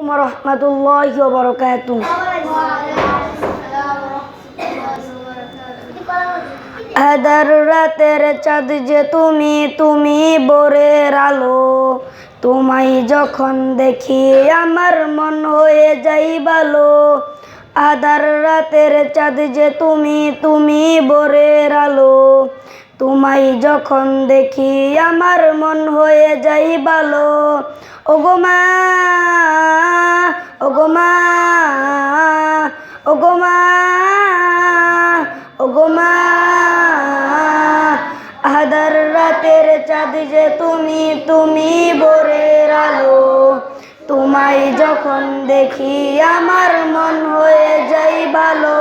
রহমতুল্লাহি ওয়া বারাকাতুহু। আধার রাতের চাঁদ যে তুমি, তুমি ভোরের আলো। তোমায় যখন দেখি আমার মন হয়ে যাই ভালো। আধার রাতের চাঁদ যে তুমি, তুমি ভোরের আলো। তোমায় যখন দেখি আমার মন হয়ে যাই ভালো। ওগো মা, ওগো মা, ওগো মা, ওগো মা। আধার রাতের চাঁদ যে তুমি, তুমি ভোরের আলো। তোমায় যখন দেখি আমার মন হয়ে যাই ভালো।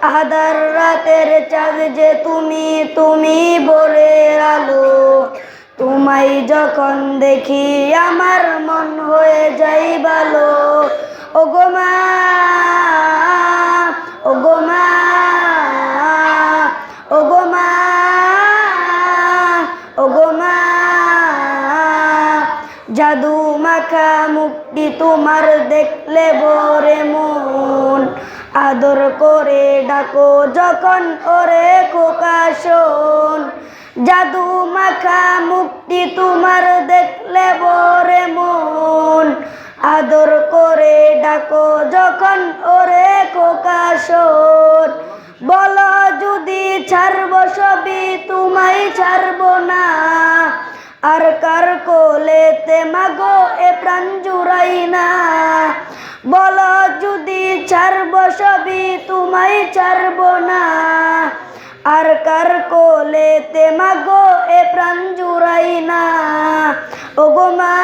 আধার রাতের চাঁদ যে তুমি, তুমি ভোরের আলো। তোমায় যখন দেখি আমার মন হয়ে যাই ভালো। ওগো মা, ওগো মা, ওগো মা, ওগো মা। জাদু মাখা মুখটি তোমার দেখলে ভরে মন। আদর করে ডাকো যখন ওরে খোকা শোন। জাদু মাখা মুখটি তোমার দেখলে ভরে মন। আদর করে ডাকো যখন ওরে খোকা শোন। বলো যদি ছাড়বো সবই তোমায় ছাড়বো না। আর কার কোলেতে মাগো এ প্রাণ জুড়াই না। বলো যদি ছাড়বো সবই তোমায় ছাড়বো না। আর কার কোলেতে মাগো এ প্রাণ জুড়াই না। ওগো মা,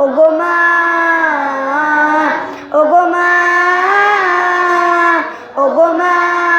ওগো মা, ওগো মা, ওগো মা।